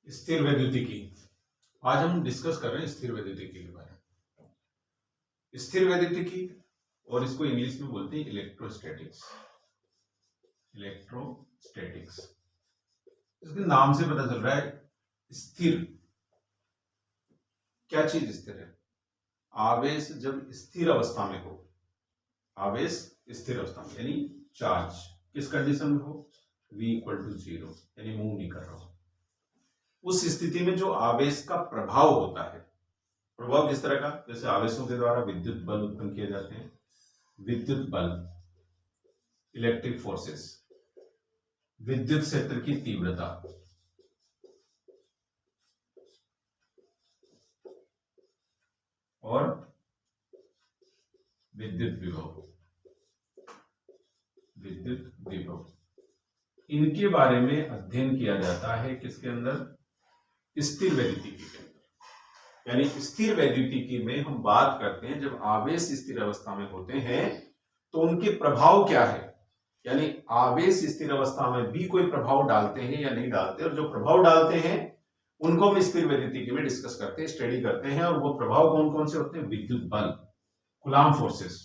स्थिर वैद्युतिकी। आज हम डिस्कस कर रहे हैं स्थिर वैद्युतिकी के बारे में। स्थिर वैद्युतिकी और इसको इंग्लिश में बोलते हैं इलेक्ट्रोस्टैटिक्स। इलेक्ट्रोस्टैटिक्स, इसके नाम से पता चल रहा है स्थिर। क्या चीज स्थिर है? आवेश जब स्थिर अवस्था में हो, आवेश स्थिर अवस्था में यानी चार्ज किस कंडीशन में हो, V = 0 यानी मूव नहीं कर रहा हो, उस स्थिति में जो आवेश का प्रभाव होता है, प्रभाव किस तरह का, जैसे आवेशों के द्वारा विद्युत बल उत्पन्न किए जाते हैं, विद्युत बल, इलेक्ट्रिक फोर्सेस, विद्युत क्षेत्र की तीव्रता, और विद्युत विभव, विद्युत विभव, इनके बारे में अध्ययन किया जाता है किसके अंदर, स्थिर वैद्युतिकी के अंदर। यानी स्थिर वैद्युतिकी में हम बात करते हैं जब आवेश स्थिर अवस्था में होते हैं तो उनके प्रभाव क्या है, यानी आवेश स्थिर अवस्था में भी कोई प्रभाव डालते हैं या नहीं डालते, और जो प्रभाव डालते हैं उनको हम स्थिर वैद्युतिकी में डिस्कस करते हैं, स्टडी करते हैं। और वो प्रभाव कौन कौन से होते हैं, विद्युत बल, कूलॉम फोर्सेस,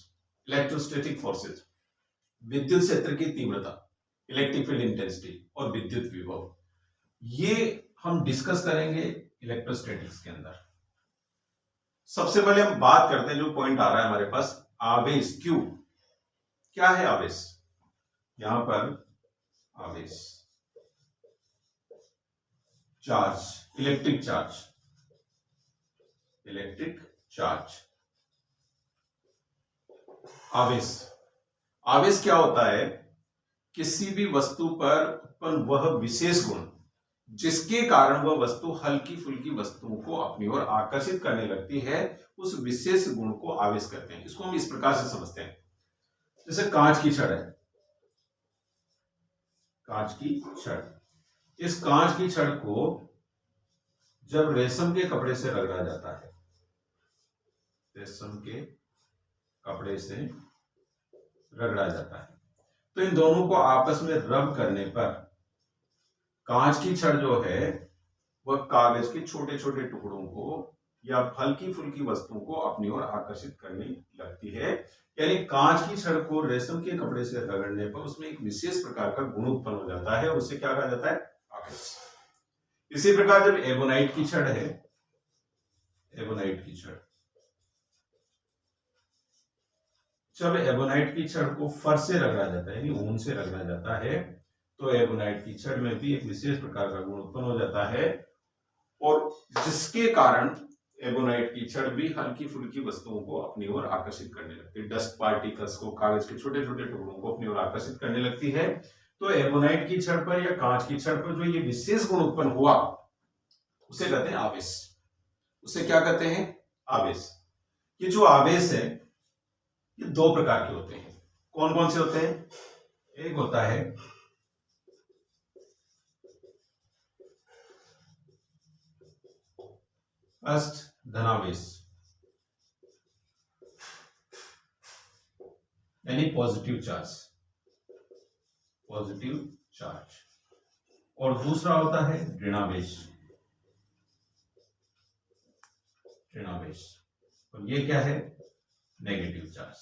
इलेक्ट्रोस्टैटिक फोर्सेस, विद्युत क्षेत्र की तीव्रता, इलेक्ट्रिक फील्ड इंटेंसिटी, और विद्युत विभव, ये हम डिस्कस करेंगे इलेक्ट्रोस्टैटिक्स के अंदर। सबसे पहले हम बात करते हैं, जो पॉइंट आ रहा है हमारे पास, आवेश। क्यू क्या है आवेश? यहां पर आवेश, charge, electric charge, electric charge, आवेश। आवेश क्या होता है? किसी भी वस्तु पर उत्पन्न वह विशेष गुण जिसके कारण वह वस्तु हल्की फुल्की वस्तुओं को अपनी ओर आकर्षित करने लगती है, उस विशेष गुण को आवेश कहते हैं। इसको हम इस प्रकार से समझते हैं, जैसे कांच की छड़ है, कांच की छड़, इस कांच की छड़ को जब रेशम के कपड़े से रगड़ा जाता है, रेशम के कपड़े से रगड़ा जाता है, तो इन दोनों को आपस में रब करने पर कांच की छड़ जो है वह कागज के छोटे छोटे टुकड़ों को या हल्की फुल्की वस्तुओं को अपनी ओर आकर्षित करने लगती है। यानी कांच की छड़ को रेशम के कपड़े से रगड़ने पर उसमें एक विशेष प्रकार का गुण उत्पन्न हो जाता है, और उसे क्या कहा जाता है, आवेश। इसी प्रकार जब एबोनाइट की छड़ है, एबोनाइट की छड़, जब एबोनाइट की छड़ को फर से रगड़ा जाता है यानी ऊन से रगड़ा जाता है, तो एबोनाइट की छड़ में भी एक विशेष प्रकार का गुण उत्पन्न हो जाता है, और जिसके कारण एबोनाइट की छड़ भी हल्की फुल्की वस्तुओं को अपनी ओर आकर्षित करने लगती है, डस्ट पार्टिकल्स को, कागज के छोटे छोटे टुकड़ों को अपनी ओर आकर्षित करने लगती है। तो एबोनाइट की छड़ पर या कांच की छड़ पर जो ये विशेष गुण उत्पन्न हुआ उसे कहते हैं आवेश। उसे क्या कहते हैं, आवेश। ये जो आवेश है ये दो प्रकार के होते हैं। कौन कौन से होते हैं? एक होता है फर्स्ट धनावेश यानी पॉजिटिव चार्ज, पॉजिटिव चार्ज, और दूसरा होता है ऋणावेश, ऋणावेश, और ये क्या है, नेगेटिव चार्ज।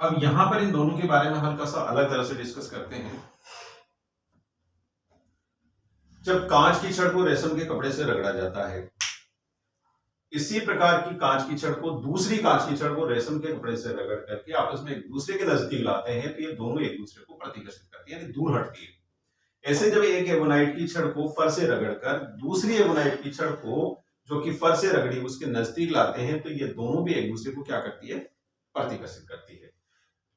अब यहां पर इन दोनों के बारे में हल्का सा अलग तरह से डिस्कस करते हैं। जब कांच की छड़ को रेशम के कपड़े से रगड़ा जाता है, इसी प्रकार की कांच की छड़ को दूसरी कांच की छड़ को रेशम के कपड़े से रगड़ करके आपस में एक दूसरे के नजदीक लाते हैं, तो ये दोनों एक दूसरे को प्रतिकर्षित करती है यानी दूर हटती है। ऐसे जब एक एबोनाइट की छड़ को फर से रगड़कर दूसरी एबोनाइट की छड़ को जो कि फर से रगड़ी उसके नजदीक लाते हैं, तो ये दोनों भी एक दूसरे को क्या करती है, प्रतिकर्षित करती है।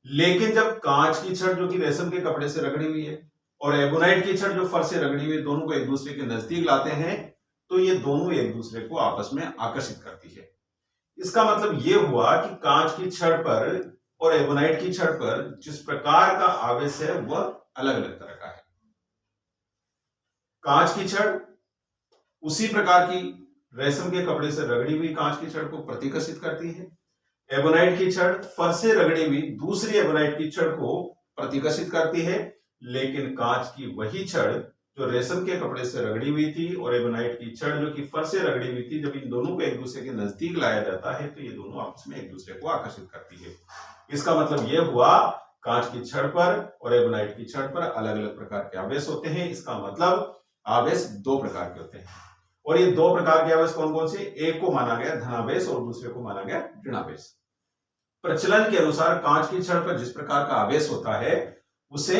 लेकिन जब कांच की छड़ जो कि रेशम के कपड़े से रगड़ी हुई है और एबोनाइट की छड़ जो फर से रगड़ी हुई है, दोनों को एक दूसरे के नजदीक लाते हैं, तो ये दोनों एक दूसरे को आपस में आकर्षित करती है। इसका मतलब ये हुआ कि कांच की छड़ पर और एबोनाइट की छड़ पर जिस प्रकार का आवेश है वह अलग अलग तरह का है। कांच की छड़ उसी प्रकार की रेशम के कपड़े से रगड़ी हुई कांच की छड़ को प्रतिकर्षित करती है। एबोनाइट की छड़ फर से रगड़ी हुई दूसरी एबोनाइट की छड़ को प्रतिकर्षित करती है, लेकिन कांच की वही छड़ जो रेशम के कपड़े से रगड़ी हुई थी और एबोनाइट की छड़ जो कि फर से रगड़ी हुई थी, जब इन दोनों को एक दूसरे के नजदीक लाया जाता है तो ये दोनों आपस में एक दूसरे को आकर्षित करती है। इसका मतलब ये हुआ कांच की छड़ पर और एबोनाइट की छड़ पर अलग अलग प्रकार के आवेश होते हैं। इसका मतलब आवेश दो प्रकार के होते हैं। और ये दो प्रकार के आवेश कौन कौन से? एक को माना गया धनावेश और दूसरे को माना गया ऋणावेश। प्रचलन के अनुसार कांच की छड़ पर जिस प्रकार का आवेश होता है उसे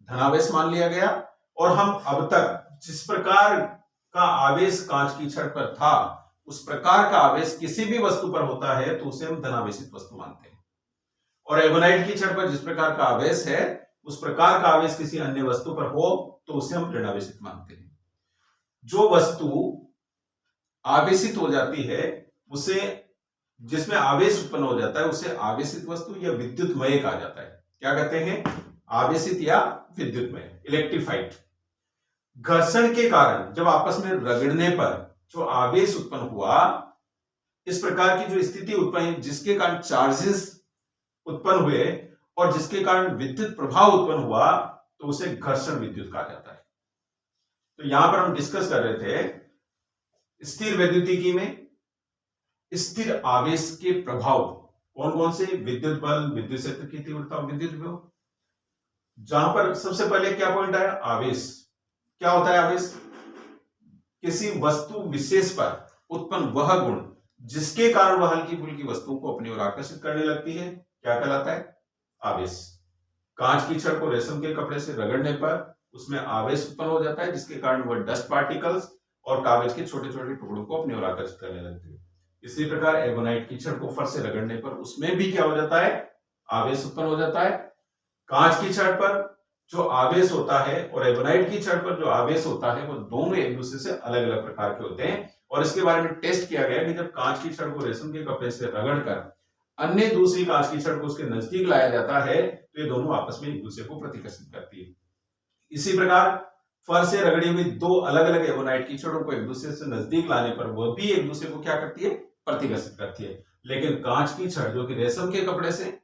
धनावेश मान लिया गया, और हम अब तक जिस प्रकार का आवेश कांच की छड़ पर था उस प्रकार का आवेश किसी भी वस्तु पर होता है तो उसे हम धनावेशित वस्तु मानते हैं। और एबोनाइट की छड़ पर जिस प्रकार का आवेश है उस प्रकार का आवेश किसी अन्य वस्तु पर हो तो उसे हम ऋणावेशित मानते हैं। जो वस्तु आवेशित हो जाती है उसे, जिसमें आवेश उत्पन्न हो जाता है उसे आवेशित वस्तु या विद्युतमय कहा जाता है। क्या कहते हैं? आवेशित या विद्युतमय, इलेक्ट्रिफाइड। घर्षण के कारण जब आपस में रगड़ने पर जो आवेश उत्पन्न हुआ, इस प्रकार की जो स्थिति उत्पन्न जिसके कारण चार्जेस उत्पन्न हुए और जिसके कारण विद्युत प्रभाव उत्पन्न हुआ तो उसे घर्षण विद्युत कहा जाता है। तो यहां पर हम डिस्कस कर रहे थे स्थिर वैद्युतिकी में स्थिर आवेश के प्रभाव कौन कौन से? विद्युत बल, विद्युत क्षेत्र की तीव्रता और विद्युत विभव। जहां पर सबसे पहले क्या पॉइंट आया? आवेश। क्या होता है आवेश? किसी वस्तु विशेष पर उत्पन्न वह गुण जिसके कारण वह हल्की फुल्की वस्तुओं को अपनी ओर आकर्षित करने लगती है, क्या कहलाता है? आवेश। कांच की छड़ को रेशम के कपड़े से रगड़ने पर उसमें आवेश उत्पन्न हो जाता है जिसके कारण वह डस्ट पार्टिकल्स और कागज के छोटे छोटे टुकड़ों को अपनी ओर आकर्षित करने लगती है। इसी प्रकार एबोनाइट की छड़ को फर से रगड़ने पर उसमें भी क्या हो जाता है? आवेश उत्पन्न हो जाता है। कांच की छड़ पर जो आवेश होता है और एबोनाइट की छड़ पर जो आवेश होता है वो दोनों एक दूसरे से अलग अलग प्रकार के होते हैं। और इसके बारे में टेस्ट किया गया कि जब कांच की छड़ को रेशम के कपड़े से रगड़कर अन्य दूसरी कांच की छड़ को उसके नजदीक लाया जाता है तो ये दोनों आपस में एक दूसरे को प्रतिकर्षित करती है। इसी प्रकार फर से रगड़ी हुई दो अलग अलग एबोनाइट की छड़ों को एक दूसरे से नजदीक लाने पर वह भी एक दूसरे को क्या करती है? प्रतिकर्षित करती है। लेकिन कांच की छड़ जो कि रेशम के कपड़े से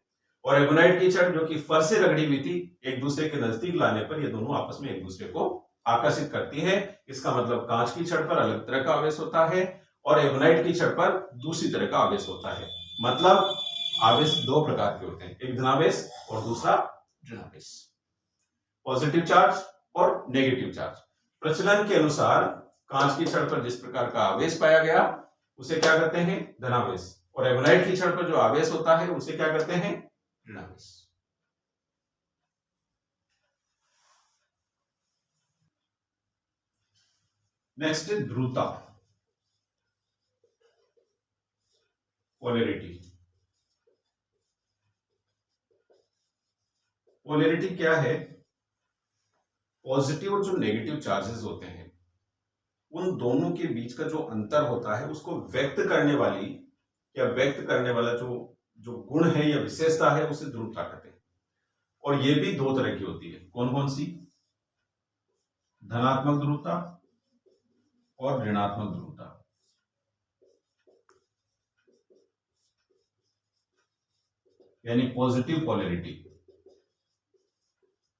और एबोनाइट की छड़ जो कि फर से रगड़ी हुई थी, एक दूसरे के नजदीक लाने पर ये दोनों आपस में एक दूसरे को आकर्षित करती है। इसका मतलब कांच की छड़ पर अलग तरह का आवेश होता है और एबोनाइट की छड़ पर दूसरी तरह का आवेश होता है। मतलब आवेश दो प्रकार के होते हैं, एक धनावेश और दूसरा ऋणावेश। पॉजिटिव चार्ज और नेगेटिव चार्ज। प्रचलन के अनुसार कांच की छड़ पर जिस प्रकार का आवेश पाया गया उसे क्या कहते हैं? धनावेश। और एबोनाइट की छड़ पर जो आवेश होता है उसे क्या कहते हैं? ऋणावेश। नेक्स्ट ध्रुवता, पोलैरिटी। पोलैरिटी क्या है? पॉजिटिव और जो नेगेटिव चार्जेस होते हैं उन दोनों के बीच का जो अंतर होता है उसको व्यक्त करने वाली या व्यक्त करने वाला जो गुण है या विशेषता है उसे ध्रुवता कहते हैं। और ये भी दो तरह की होती है। कौन कौन सी? धनात्मक ध्रुवता और ऋणात्मक ध्रुवता। यानी पॉजिटिव पोलैरिटी,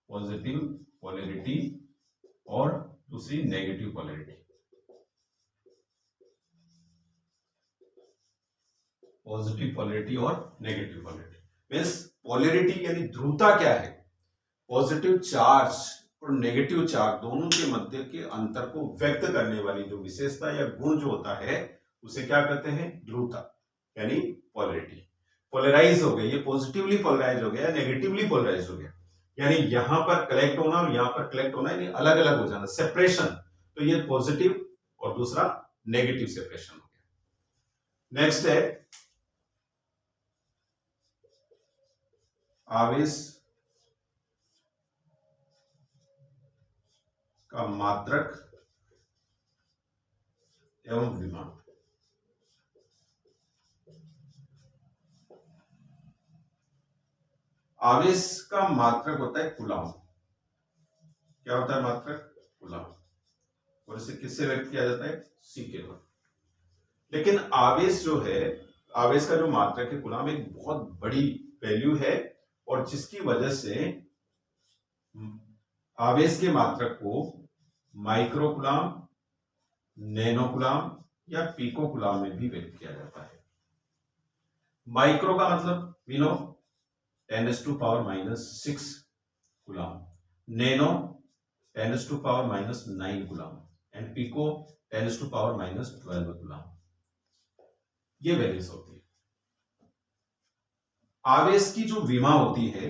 पॉजिटिव पोलैरिटी और दूसरी नेगेटिव पोलैरिटी। पॉजिटिव पोलैरिटी और नेगेटिव पोलैरिटी मींस पोलैरिटी यानी ध्रुवता क्या है? पॉजिटिव चार्ज और नेगेटिव चार्ज दोनों के मध्य के अंतर को व्यक्त करने वाली जो विशेषता या गुण जो होता है उसे क्या कहते हैं? ध्रुवता यानी पोलैरिटी। पोलराइज हो गया, ये पॉजिटिवली पोलराइज हो गया, नेगेटिवली पोलराइज हो गया, यानी यहां पर कलेक्ट होना और यहां पर कलेक्ट होना, यानी अलग अलग हो जाना, सेपरेशन। तो ये पॉजिटिव और दूसरा नेगेटिव सेपरेशन हो गया। नेक्स्ट है आवेश का मात्रक एवं विमाप। आवेश का मात्रक होता है कूलम। क्या होता है मात्रक? कूलम। और इसे किससे व्यक्त किया जाता है? C के द्वारा। लेकिन आवेश जो है, आवेश का जो मात्रक है कूलम, एक बहुत बड़ी वैल्यू है और जिसकी वजह से आवेश के मात्रक को माइक्रो कूलाम, नैनो कूलाम या पिको कूलाम में भी व्यक्त किया जाता है। माइक्रो का मतलब we know 10⁻⁻⁶ coulomb, nano 10⁻⁻⁹ coulomb and pico 10⁻⁻12 coulomb. ये वैल्यूज होती है। आवेश की जो विमा होती है,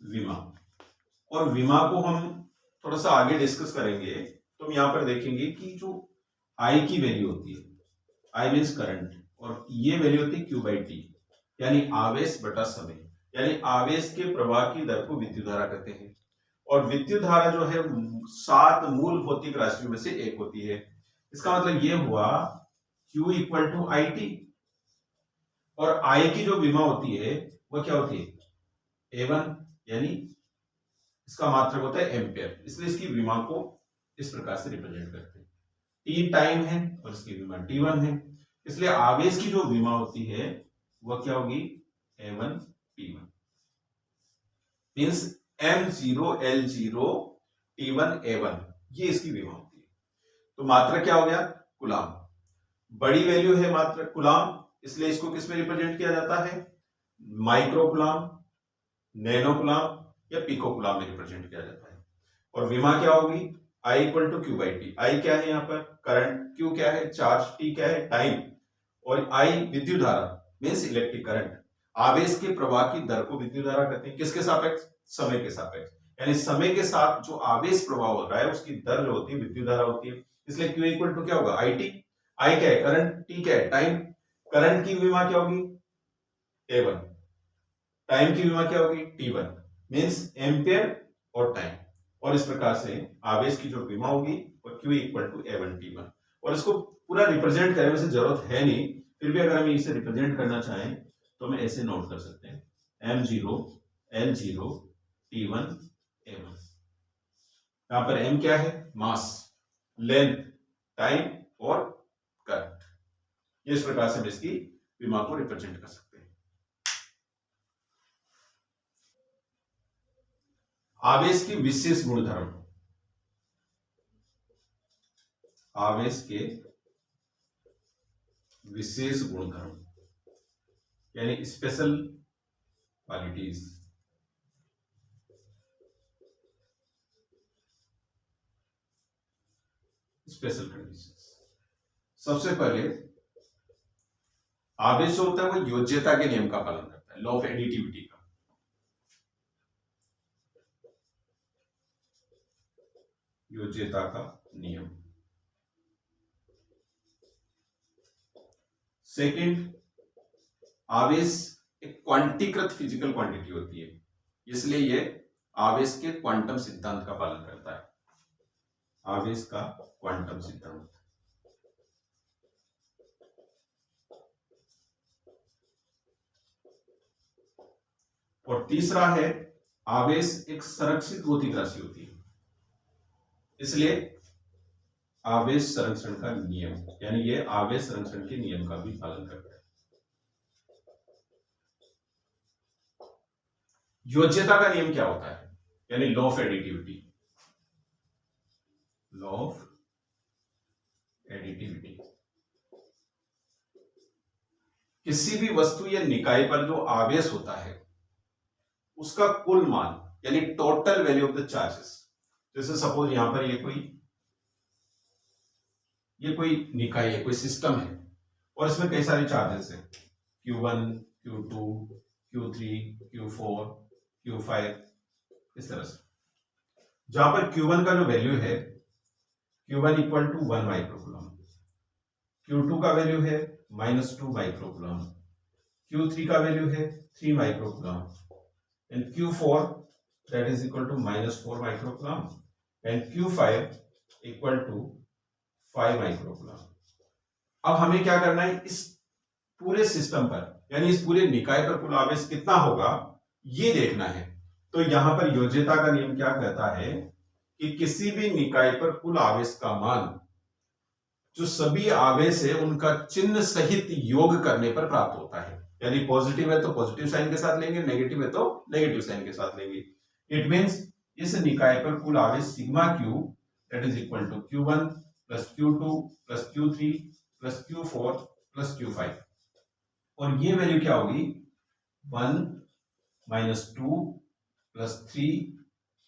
विमा, और विमा को हम थोड़ा सा आगे डिस्कस करेंगे तो हम यहां पर देखेंगे कि जो आई की वैल्यू होती है, आई मीन्स करंट, और ये वैल्यू होती है Q/T, यानी आवेश बटा समय, यानी आवेश के प्रवाह की दर को विद्युत धारा कहते हैं। और विद्युत धारा जो है 7 मूल भौतिक राशियों में से एक होती है। इसका मतलब ये हुआ Q = IT, और I की जो विमा होती है वो क्या होती है, A1, यानी इसका मात्रक होता है एम्पियर, इसलिए इसकी विमा को इस प्रकार से रिप्रेजेंट करते हैं। T टाइम है और इसकी विमा T1 है, इसलिए आवेश की जो विमा होती है वह क्या होगी, A1 T1, means M0 L0 T1 A1, ये इसकी विमा होती है। तो मात्रक क्या हो गया, कूलाम। बड़ी वैल्यू है मात्रक कूलाम, इसलिए इसको किस में रिप्रेजेंट किया जाता है, माइक्रो कूलाम, नैनो कूलाम या पिको कूलाम में रिप्रेजेंट किया जाता है। और विमा क्या होगी, I = Q/T। I क्या है यहाँ पर, करंट, Q क्या है, चार्ज, T क्या है, टाइम, और I विद्युत धारा मीन्स इलेक्ट्रिक करंट। आवेश के प्रवाह की दर को विद्युत धारा कहते हैं, किसके सापेक्ष, समय के सापेक्ष, यानी समय के साथ जो आवेश प्रवाह हो रहा है उसकी दर जो होती है विद्युत धारा होती है। इसलिए Q = क्या होगा, IT, I क्या है, करंट, T क्या है, टाइम। करंट की विमा क्या होगी, A1, टाइम की विमा क्या होगी, T1, मीन्स एम्पियर और टाइम। और इस प्रकार से आवेश की जो विमा होगी वो Q = A1 T1। और इसको पूरा रिप्रेजेंट करने में से जरूरत है नहीं, फिर भी अगर हम इसे रिप्रेजेंट करना चाहें तो हम ऐसे नोट कर सकते हैं, M0 L0 T1 A1। यहां पर M क्या है, मास, लेंथ, टाइम और करंट। इस प्रकार से हम इसकी विमा को रिप्रेजेंट कर सकते हैं। आवेश की विशेष गुणधर्म, आवेश के विशेष गुणधर्म यानी स्पेशल क्वालिटीज। स्पेशल कंडीशंस, सबसे पहले आवेश जो होता है वो योज्यता के नियम का पालन करता है, लॉ ऑफ एडिटिविटी का। योज्यता का नियम। सेकंड, आवेश एक क्वांटीकृत फिजिकल क्वांटिटी होती है, इसलिए ये आवेश के क्वांटम सिद्धांत का पालन करता है। आवेश का क्वांटम सिद्धांत। और तीसरा है, आवेश एक संरक्षित भौतिक राशि होती है, इसलिए आवेश संरक्षण का नियम, यानी ये आवेश संरक्षण के नियम का भी पालन करता है। योज्यता का नियम क्या होता है, यानी law of additivity. Law of additivity, किसी भी वस्तु या निकाय पर जो आवेश होता है उसका कुल मान, यानी total value of the charges. जैसे सपोज यहां पर ये कोई निकाय है, कोई सिस्टम है, और इसमें कई सारे चार्जेस हैं, Q1 Q2 Q3 Q4 Q5, इस तरह से। जहां पर Q1 का जो वैल्यू है, Q1 = 1 माइक्रोकूलम, Q2 का वैल्यू है -2 माइक्रोकूलम, Q3 का वैल्यू है 3 microcoulomb, and Q4 that is equal to -4 microcoulomb, and Q5 = 5 microcoulomb. अब हमें क्या करना है, इस पूरे सिस्टम पर, यानी इस पूरे निकाय पर कुल आवेश कितना होगा ये देखना है। तो यहां पर योज्यता का नियम क्या कहता है कि किसी भी निकाय पर कुल आवेश का मान जो सभी आवेश है उनका चिन्ह सहित योग करने पर प्राप्त होता है। यानी पॉजिटिव है तो पॉजिटिव साइन के साथ लेंगे, नेगेटिव है तो नेगेटिव साइन के साथ लेंगे। इट मींस इस निकाय पर कुल आवेश sigma q that is equal to Q1 plus Q2 plus Q3 plus Q4 plus Q5, और ये वैल्यू क्या होगी 1 minus 2 plus 3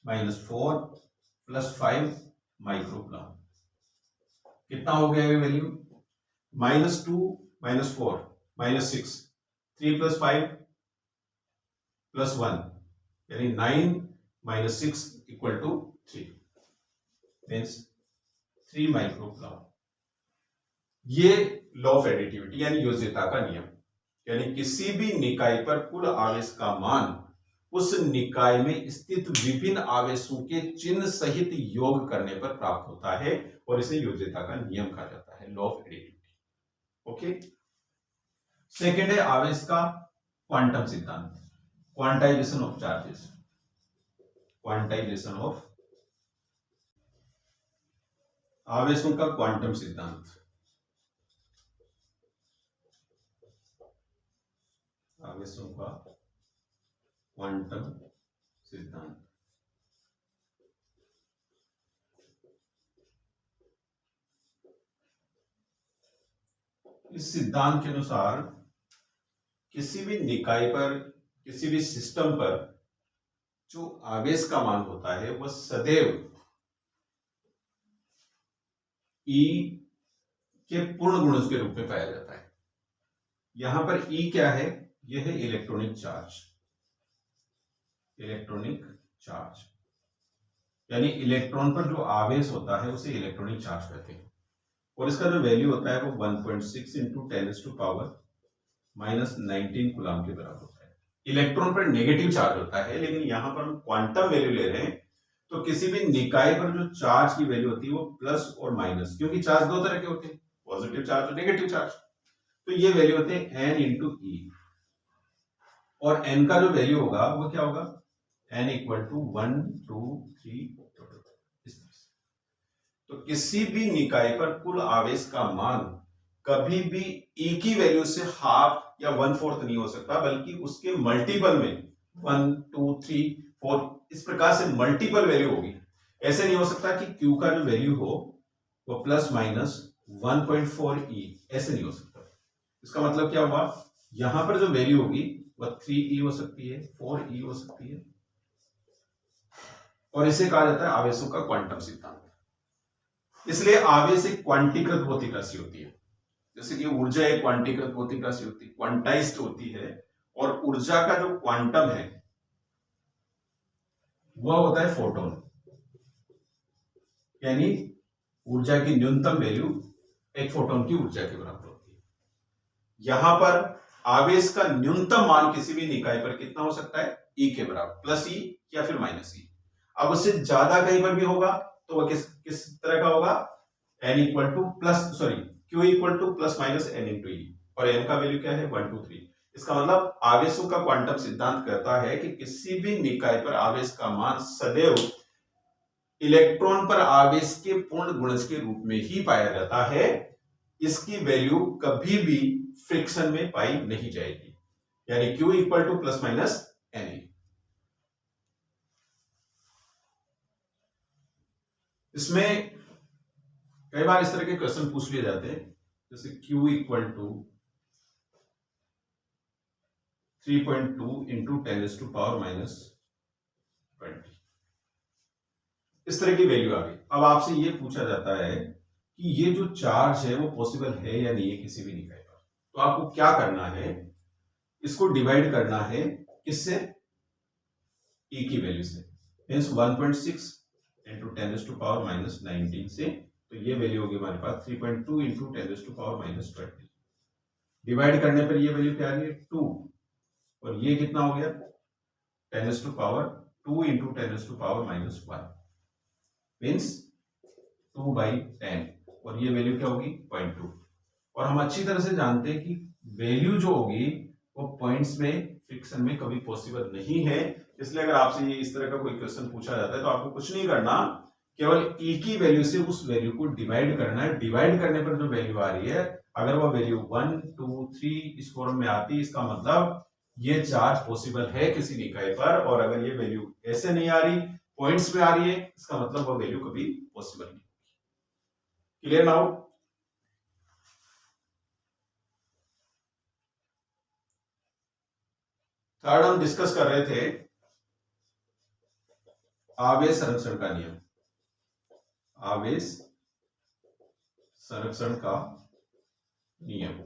minus 4 plus 5 microcoulomb. कितना हो गया ये वैल्यू? -2 - 4 -6, 3 + 5 + 1 यानी 9 - 6 = 3 मीन्स 3 माइक्रोकूलम। ये लॉ ऑफ एडिटिविटी यानी योज्यता का नियम, यानी किसी भी निकाय पर कुल आवेश का मान उस निकाय में स्थित विभिन्न आवेशों के चिन्ह सहित योग करने पर प्राप्त होता है, और इसे योज्यता का नियम कहा जाता है, law of additivity. Okay, second है आवेश का क्वांटम सिद्धांत, quantization of charges, quantization of आवेशों का क्वांटम सिद्धांत। आवेशों का क्वांटम सिद्धांत। इस सिद्धांत के अनुसार किसी भी निकाय पर, किसी भी सिस्टम पर जो आवेश का मान होता है वह सदैव E के पूर्ण गुणज के रूप में पाया जाता है। यहां पर E क्या है? यह है इलेक्ट्रॉनिक चार्ज, इलेक्ट्रॉनिक चार्ज यानी इलेक्ट्रॉन पर जो आवेश होता है उसे इलेक्ट्रॉनिक चार्ज कहते हैं, और इसका जो वैल्यू होता है वो 1.6 × 10⁻⁻19 कूलम के बराबर होता है। इलेक्ट्रॉन पर नेगेटिव चार्ज होता है, लेकिन यहां पर हम क्वांटम वैल्यू ले रहे हैं, तो किसी भी निकाय पर जो चार्ज की वैल्यू होती है वो प्लस और माइनस, क्योंकि चार्ज दो तरह के होते हैं, पॉजिटिव चार्ज और नेगेटिव चार्ज, तो ये वैल्यू होते हैं n × E, और n का जो वैल्यू होगा वो क्या होगा? n = 1 2 3। तो किसी भी निकाय पर कुल आवेश का मान कभी भी E की वैल्यू से हाफ या 1/4 नहीं हो सकता, बल्कि उसके मल्टीपल में 1 2 3 4 इस प्रकार से मल्टीपल वैल्यू होगी। ऐसे नहीं हो सकता कि Q का जो वैल्यू हो वो प्लस माइनस 1.4 E, ऐसे नहीं हो सकता। इसका मतलब क्या हुआ? यहां पर जो वैल्यू होगी वह 3E हो सकती है, 4E हो सकती है, और इसे कहा जाता है आवेशों का क्वांटम सिद्धांत। इसलिए आवेश एक क्वांटीकृत भौतिक राशि होती है, जैसे कि ऊर्जा एक क्वांटीकृत भौतिक राशि होती है, क्वांटाइज्ड होती है, और ऊर्जा का जो क्वांटम है वह होता है फोटोन, यानी ऊर्जा की न्यूनतम वैल्यू एक फोटोन की ऊर्जा के बराबर होती है। यहां पर आवेश का न्यूनतम मान किसी भी निकाय पर कितना हो सकता है? E के बराबर, प्लस E या फिर माइनस E। अब उससे ज्यादा कहीं पर भी होगा तो वह किस तरह का होगा? n Q = +- n × E, और n का वैल्यू क्या है? 1 2 3। इसका मतलब आवेशों का क्वांटम सिद्धांत कहता है कि किसी भी निकाय पर आवेश का मान सदैव इलेक्ट्रॉन पर आवेश के पूर्ण गुणज के रूप में ही पाया जाता है, इसकी वैल्यू कभी भी फ्रिक्शन में पाई नहीं जाएगी, यानी Q = +- n। इसमें कई बार इस तरह के क्वेश्चन पूछ लिए जाते हैं, जैसे Q = 3.2 × 10⁻⁻20, इस तरह की वैल्यू आ गई। अब आपसे ये पूछा जाता है कि ये जो चार्ज है वो पॉसिबल है या नहीं है किसी भी निकाय पर, तो आपको क्या करना है? इसको डिवाइड करना है किससे? E की वैल्यू से, मीन्स 1.6 × 10⁻⁻19 से, तो ये वैल्यू होगी हमारे पास 3.2 × 10⁻⁻20। डिवाइड करने पर ये वैल्यू क्या आ रही है? 2, और ये कितना हो गया? 10⁻2 × 10⁻⁻1 मीन्स 2/10, और ये वैल्यू क्या होगी? 0.2। और हम अच्छी तरह से जानते हैं कि वैल्यू जो होगी वो पॉइंट्स में फ्रिक्शन में कभी पॉसिबल नहीं है, इसलिए अगर आपसे ये इस तरह का कोई क्वेश्चन पूछा जाता है तो आपको कुछ नहीं करना, केवल E की वैल्यू से उस वैल्यू को डिवाइड करना है। डिवाइड करने पर जो वैल्यू आ रही है, अगर वह वैल्यू 1 2 3 इस फॉर्म में आती है, इसका मतलब ये चार्ज पॉसिबल है किसी निकाय पर, और अगर ये वैल्यू ऐसे नहीं आ रही, पॉइंट्स में आ रही है, इसका मतलब वो वैल्यू कभी पॉसिबल नहीं। Clear now? थर्ड हम डिस्कस कर रहे थे आवेश संरक्षण का नियम। आवेश संरक्षण का नियम।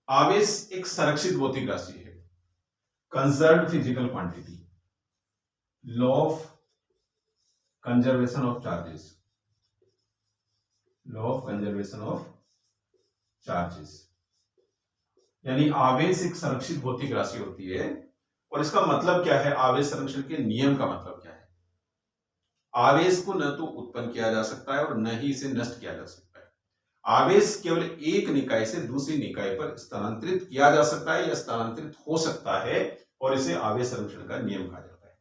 आवेश एक संरक्षित भौतिक राशि है, conserved physical quantity, law of conservation of charges, law of conservation of charges. यानी आवेश एक संरक्षित भौतिक राशि होती है। और इसका मतलब क्या है, आवेश संरक्षण के नियम का मतलब क्या है? आवेश को न तो उत्पन्न किया जा सकता है और न ही इसे नष्ट किया जा सकता है। आवेश केवल एक निकाय से दूसरी निकाय पर स्थानांतरित किया जा सकता है या स्थानांतरित हो सकता है, और इसे आवेश संरक्षण का नियम कहा जाता है।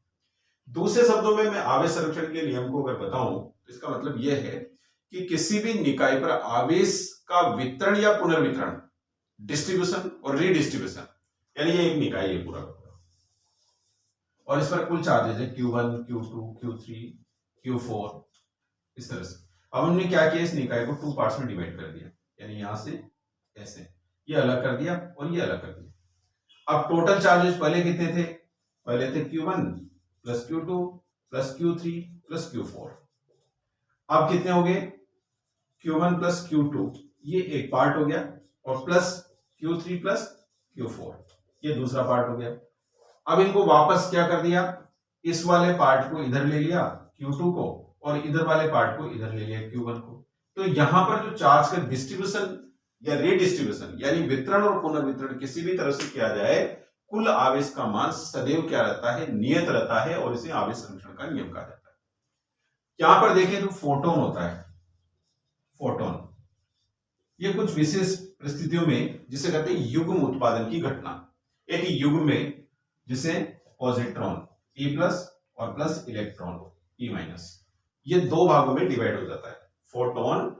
दूसरे शब्दों में मैं आवेश संरक्षण के नियम को अगर बताऊं तो इसका मतलब यह है कि किसी भी निकाय पर आवेश का वितरण या पुनर्वितरण, डिस्ट्रीब्यूशन और रीडिस्ट्रीब्यूशन, यानी ये एक निकाय है पूरा, और इस पर कुल चार्जेज है Q1, Q2, Q3, Q4, इस तरह से। अब हमने क्या किया, इस निकाय को 2 पार्ट्स में डिवाइड कर दिया, यानी यहां से ऐसे ये अलग कर दिया और ये अलग कर दिया। अब टोटल चार्जेस पहले कितने थे? पहले थे Q1 plus Q2 plus Q3 plus Q4। अब कितने हो गए? Q1 प्लस Q2, ये एक पार्ट हो गया, और प्लस Q3 प्लस Q4, ये दूसरा पार्ट हो गया। अब इनको वापस क्या कर दिया, इस वाले पार्ट को इधर ले लिया Q2 को, और इधर वाले पार्ट को इधर ले लिया Q1 को। तो यहां पर जो चार्ज का डिस्ट्रीब्यूशन या रीडिस्ट्रीब्यूशन, यानी वितरण और पुनर्वितरण किसी भी तरह से किया जाए, कुल आवेश का मान सदैव क्या रहता है? नियत रहता है, और इसे आवेश संरक्षण का नियम कहा जाता है। यहां पर देखें तो फोटोन होता है, फोटोन, ये कुछ विशेष परिस्थितियों में जिसे कहते हैं युग्म उत्पादन की घटना। एक युग्म में जिसे पॉजिट्रॉन E प्लस और प्लस इलेक्ट्रॉन E माइनस, ये दो भागों में डिवाइड हो जाता है, फोटोन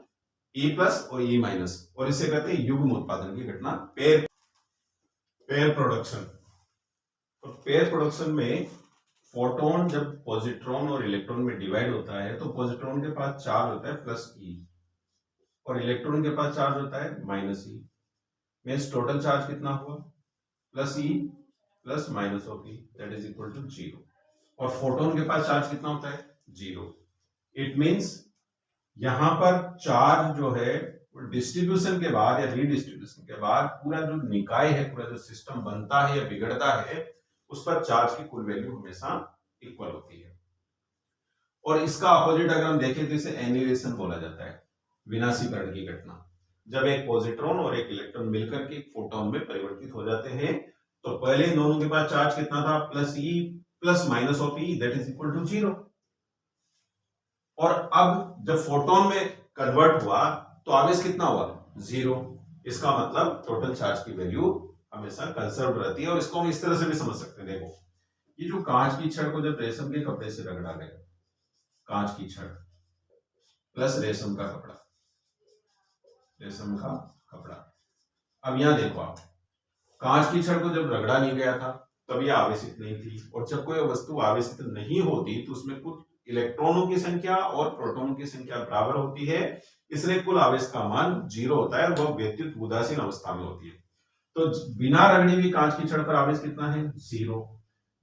E प्लस और E माइनस, और इसे कहते हैं युग्म उत्पादन की घटना, पेयर प्रोडक्शन। तो पेयर प्रोडक्शन में फोटोन जब पॉजिट्रॉन और इलेक्ट्रॉन में डिवाइड होता है तो पॉजिट्रॉन के पास चार्ज होता है प्लस E, और इलेक्ट्रॉन के पास चार्ज होता है minus E। Means total charge कितना हुआ? Plus E plus minus of E, that is equal to 0। और फोटोन के पास चार्ज कितना होता है? 0। इट मींस यहां पर चार्ज जो है डिस्ट्रीब्यूशन के बाद या रीडिस्ट्रीब्यूशन के बाद पूरा जो निकाय है, पूरा जो सिस्टम बनता है या बिगड़ता है, उस पर चार्ज की कुल वैल्यू हमेशा इक्वल होती है। और इसका अपोजिट अगर हम देखें तो इसे एनिहिलेशन बोला जाता है, विनाशीकरण की घटना। जब एक पॉजिट्रॉन और एक इलेक्ट्रॉन मिलकर के एक फोटोन में परिवर्तित हो जाते हैं, तो पहले दोनों के पास चार्ज कितना था? Plus E plus minus of E, that is equal to 0। और अब जब फोटोन में कन्वर्ट हुआ तो आवेश कितना हुआ? 0। इसका मतलब टोटल चार्ज की वैल्यू हमेशा कंजर्व रहती है। और इसको हम इस तरह से भी समझ सकते हैं, देखो ये जो कांच की छड़ को जब रेशम के कपड़े से रगड़ा गया, कांच की छड़ प्लस रेशम का कपड़ा, रेशम का कपड़ा। अब यहां देखो आप, कांच की छड़ को जब रगड़ा नहीं गया था तब यह आवेशित नहीं थी, और जब कोई वस्तु आवेशित नहीं होती तो उसमें कुछ इलेक्ट्रॉनों की संख्या और प्रोटॉनों की संख्या बराबर होती है, इसलिए कुल आवेश का मान 0 होता है, वह विद्युत उदासीन अवस्था में होती है। तो बिना रगड़ी हुई कांच की छड़ पर आवेश कितना है? 0।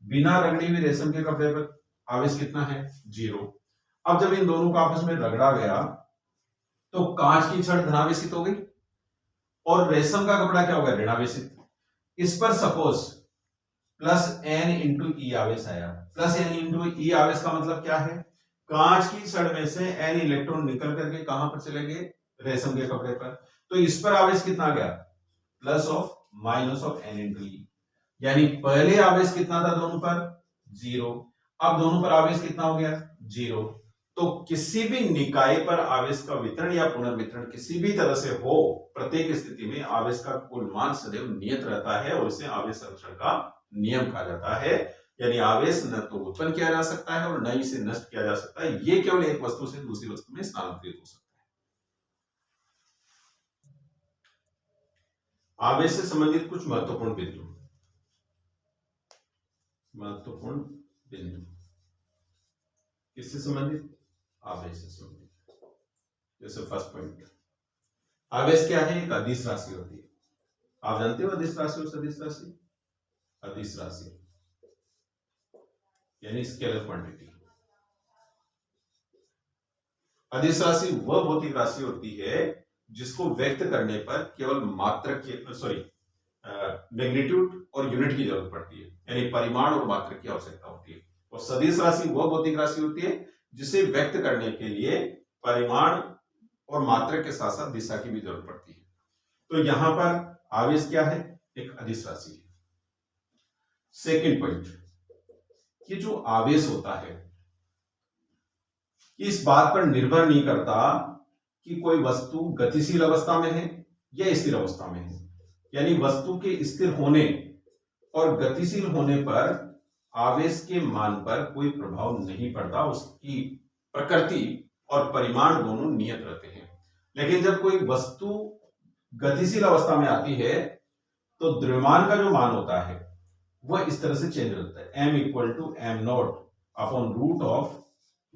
बिना रगड़ी हुई रेशम के कपड़े पर आवेश कितना है? 0। अब जब इन दोनों को आपस में रगड़ा गया तो कांच की छड़ धनावेशित हो गई और रेशम का कपड़ा क्या हो गया? ऋणावेशित। इस पर suppose plus N into E आवेश आया। प्लस N इंटू E आवेश का मतलब क्या है? कांच की छड़ में से N इलेक्ट्रॉन निकल करके कहां पर चले गए? रेशम के कपड़े पर। तो इस पर आवेश कितना आ गया? Plus of minus of N into E, यानी पहले आवेश कितना था दोनों पर? 0। अब दोनों पर आवेश कितना हो गया? 0। तो किसी भी निकाय पर आवेश का वितरण या पुनर्वितरण किसी भी तरह से हो, प्रत्येक स्थिति में आवेश का कुल मान सदैव नियत रहता है, और इसे आवेश संरक्षण का नियम कहा जाता है। यानी आवेश न तो उत्पन्न किया जा सकता है और न ही इसे नष्ट किया जा सकता है, ये केवल एक वस्तु से दूसरी वस्तु में स्थानांतरित हो सकता है। आवेश से संबंधित कुछ महत्वपूर्ण बिंदु। महत्वपूर्ण बिंदु किससे संबंधित? आवेश से संबंधित। जैसे फर्स्ट पॉइंट, आवेश क्या है? एक अदिश राशि होती है। आप जानते हो अदिश राशि और सदिश राशि? अदिश राशि यानी स्केलर क्वांटिटी। अदिश राशि वह भौतिक राशि होती है जिसको व्यक्त करने पर केवल मात्रक की मैग्नीट्यूड और यूनिट की जरूरत पड़ती है, यानी परिमाण और मात्रक की आवश्यकता होती है। और सदिश राशि वह भौतिक राशि होती है जिसे व्यक्त करने के लिए परिमाण और मात्रक के साथ साथ दिशा की भी जरूरत पड़ती है। तो यहां पर आवेश क्या है? एक अदिश राशि है। सेकेंड पॉइंट, ये जो आवेश होता है इस बात पर निर्भर नहीं करता कि कोई वस्तु गतिशील अवस्था में है या स्थिर अवस्था में है, यानी वस्तु के स्थिर होने और गतिशील होने पर आवेश के मान पर कोई प्रभाव नहीं पड़ता। उसकी प्रकृति और परिमाण दोनों नियत रहते हैं। लेकिन जब कोई वस्तु गतिशील अवस्था में आती है तो द्रव्यमान का जो मान होता है वह इस तरह से चेंज होता है, m equal to m not upon root of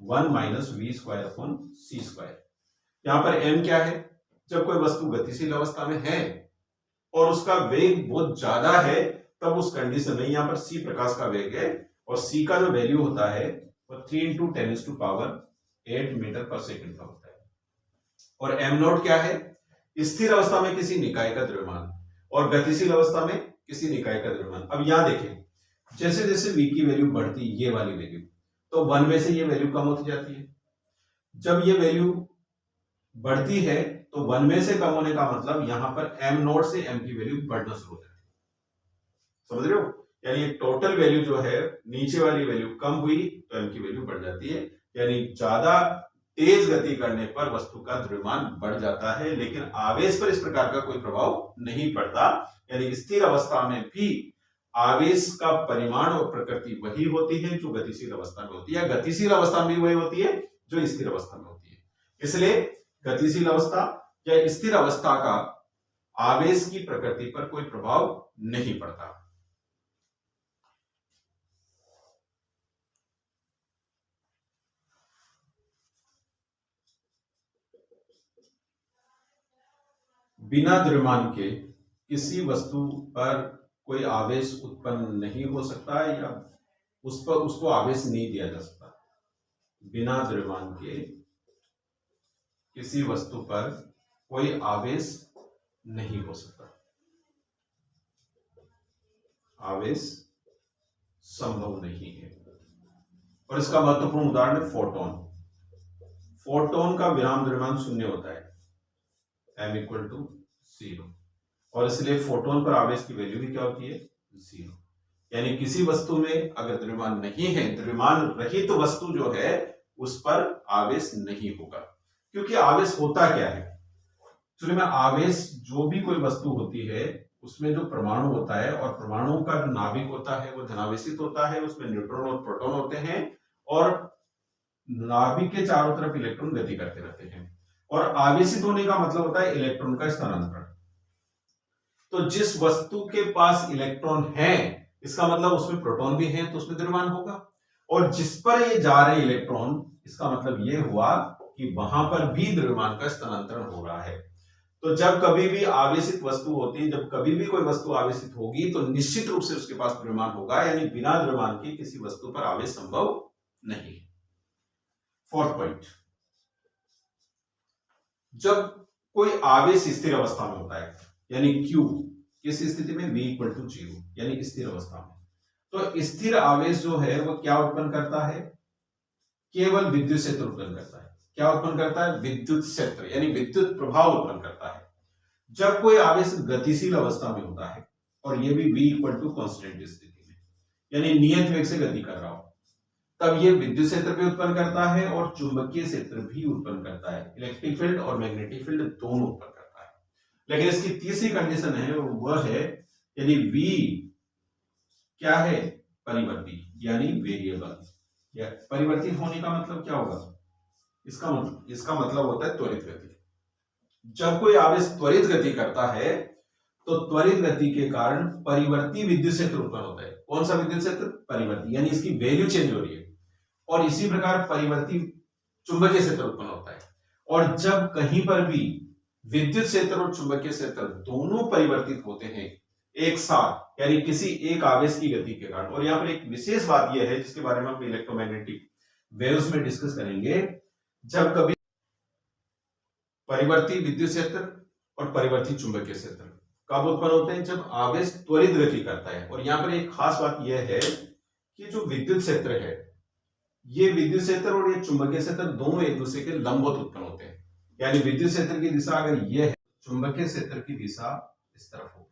1 minus v square upon c square. यहां पर m क्या है? जब कोई वस्तु गतिशील अवस्था में है और उसका वेग बहुत ज्यादा है तब उस कंडीशन में यहां पर c प्रकाश का वेग है और c का जो वैल्यू होता है वो 3 इंटू 10⁸ मीटर पर सेकंड का होता है। और m नॉट क्या है? स्थिर अवस्था में किसी निकाय का द्रव्यमान और गतिशील अवस्था में किसी निकाय का द्रव्यमान। अब यहां देखें, जैसे जैसे v की वैल्यू बढ़ती, ये वाली वैल्यू, तो 1 में से ये वैल्यू कम होती जाती है। जब ये वैल्यू बढ़ती है तो 1 में से कम होने का मतलब यहां पर m नॉट से m की वैल्यू बढ़ना शुरू हो जाती है। समझ रहे हो? यानी टोटल वैल्यू जो है, नीचे वाली वैल्यू कम हुई तो m की वैल्यू बढ़ जाती है। यानी ज्यादा तेज गति करने पर वस्तु का द्रव्यमान बढ़ जाता है, लेकिन आवेश पर इस प्रकार का कोई प्रभाव नहीं पड़ता। यानी स्थिर अवस्था में भी आवेश का परिमाण और प्रकृति वही होती है जो गतिशील अवस्था में होती है, गतिशील अवस्था में वही होती है जो स्थिर अवस्था में होती है। इसलिए गतिशील अवस्था या स्थिर अवस्था का आवेश की प्रकृति पर कोई प्रभाव नहीं पड़ता। बिना द्रव्यमान के किसी वस्तु पर कोई आवेश उत्पन्न नहीं हो सकता या उस पर उसको आवेश नहीं दिया जा सकता। बिना द्रव्यमान के किसी वस्तु पर कोई आवेश नहीं हो सकता, आवेश संभव नहीं है। और इसका महत्वपूर्ण उदाहरण है फोटोन। फोटोन का विराम द्रव्यमान 0 होता है, m इक्वल टू 0, और इसलिए फोटोन पर आवेश की वैल्यू भी क्या होती है? 0। यानी किसी वस्तु में अगर द्रव्यमान नहीं है, द्रव्यमान रहित तो वस्तु जो है उस पर आवेश नहीं होगा। क्योंकि आवेश होता क्या है? एक्चुअली में आवेश जो भी कोई वस्तु होती है उसमें जो परमाणु होता है और परमाणु का जो नाभिक होता है वो धनावेशित होता है, उसमें न्यूट्रॉन और प्रोटॉन होते हैं और नाभिक के चारों तरफ इलेक्ट्रॉन गति करते रहते हैं। और आवेशित होने का मतलब होता है इलेक्ट्रॉन का स्थानांतरण। तो जिस वस्तु के पास इलेक्ट्रॉन है इसका मतलब उसमें प्रोटॉन भी है तो उसमें द्रव्यमान होगा, और जिस पर ये जा रहे इलेक्ट्रॉन इसका मतलब ये हुआ कि वहां पर भी द्रव्यमान का स्थानांतरण हो रहा है। तो जब कभी भी आवेशित वस्तु होती है, जब कभी भी कोई वस्तु आवेशित होगी तो निश्चित रूप से उसके पास द्रव्यमान होगा, यानी बिना द्रव्यमान के किसी वस्तु पर आवेश संभव नहीं। फोर्थ पॉइंट, जब कोई आवेश स्थिर अवस्था में होता है यानी Q किस स्थिति में? V इक्वल टू 0, यानी स्थिर अवस्था में, तो स्थिर आवेश जो है वो क्या उत्पन्न करता है? केवल विद्युत क्षेत्र उत्पन्न करता है। क्या उत्पन्न करता है? विद्युत क्षेत्र, यानी विद्युत प्रभाव उत्पन्न करता है। जब कोई आवेश गतिशील अवस्था में होता है और ये भी V इक्वल टू कॉन्स्टेंट स्थिति में, यानी नियत वेग से गति कर रहा हो, तब ये विद्युत क्षेत्र भी उत्पन्न करता है और चुंबकीय क्षेत्र भी उत्पन्न करता है। इलेक्ट्रिक फील्ड और मैग्नेटिक फील्ड दोनों उत्पन्न करता है। लेकिन इसकी तीसरी कंडीशन है, वह है यदि V क्या है? परिवर्ती, यानी वेरिएबल। या परिवर्तित होने का मतलब क्या होगा? इसका मतलब होता है त्वरित गति। जब कोई आवेश त्वरित गति करता है तो त्वरित गति के कारण परिवर्ती विद्युत क्षेत्र उत्पन्न होता है। कौन सा विद्युत क्षेत्र? परिवर्ती, यानी इसकी वैल्यू चेंज हो रही है। और इसी प्रकार परिवर्ती चुंबकीय क्षेत्र उत्पन्न होता है। और जब कहीं पर भी विद्युत क्षेत्र और चुंबकीय क्षेत्र दोनों परिवर्तित होते हैं एक साथ, यानी किसी एक आवेश की गति के कारण, और यहां पर एक विशेष बात यह है जिसके बारे में हम इलेक्ट्रोमैग्नेटिक वेव्स में डिस्कस करेंगे, जब कभी परिवर्ती विद्युत क्षेत्र और परिवर्ती चुंबकीय क्षेत्र कब उत्पन्न होते हैं? जब आवेश त्वरित गति करता है। और यहां पर एक खास बात यह है कि जो विद्युत क्षेत्र है, ये विद्युत क्षेत्र और ये चुंबकीय क्षेत्र दोनों एक दूसरे के लंबवत उत्पन्न होते हैं। यानी विद्युत क्षेत्र की दिशा अगर यह है, चुंबकीय क्षेत्र की दिशा इस तरफ होगी।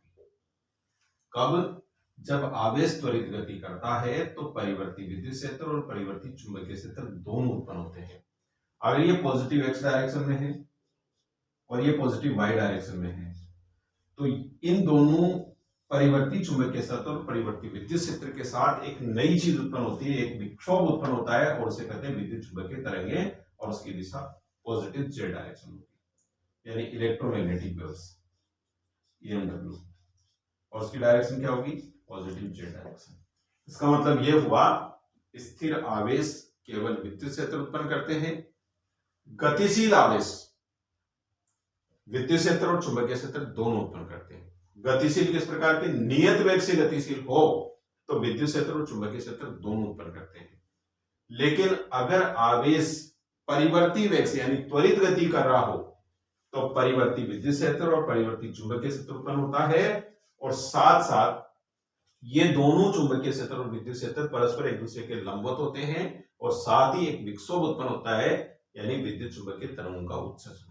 कब? जब आवेश त्वरित गति करता है तो परिवर्ती विद्युत क्षेत्र और परिवर्ती चुंबकीय क्षेत्र दोनों उत्पन्न होते हैं। अगर ये पॉजिटिव एक्स डायरेक्शन में है और ये पॉजिटिव वाई डायरेक्शन में है, तो इन दोनों परिवर्ती चुंबकीय क्षेत्र और परिवर्ती विद्युत क्षेत्र के साथ एक नई चीज उत्पन्न होती है, एक विक्षोभ उत्पन्न होता है, और उसे कहते हैं विद्युत चुंबकीय तरंगे, और उसकी दिशा पॉजिटिव जेड डायरेक्शन होती है, यानी इलेक्ट्रोमैग्नेटिक वेव्स EMW, और उसकी डायरेक्शन क्या होगी? Positive Z direction. इसका मतलब यह हुआ स्थिर आवेश केवल विद्युत क्षेत्र उत्पन्न करते हैं, गतिशील आवेश विद्युत क्षेत्र और चुंबकीय क्षेत्र दोनों उत्पन्न करते हैं। गतिशील किस प्रकार के? नियत वेग से गतिशील हो तो विद्युत क्षेत्र और चुंबकीय क्षेत्र दोनों उत्पन्न करते हैं। लेकिन अगर आवेश परिवर्ती वेग से यानी त्वरित गति कर रहा हो तो परिवर्ती विद्युत क्षेत्र और परिवर्ती चुंबकीय क्षेत्र उत्पन्न होता है, और साथ साथ ये दोनों चुंबकीय क्षेत्र और विद्युत क्षेत्र परस्पर एक दूसरे के लंबवत होते हैं, और साथ ही एक विक्षोभ उत्पन्न होता है, यानी विद्युत चुंबकीय तरंगों का उत्सर्जन।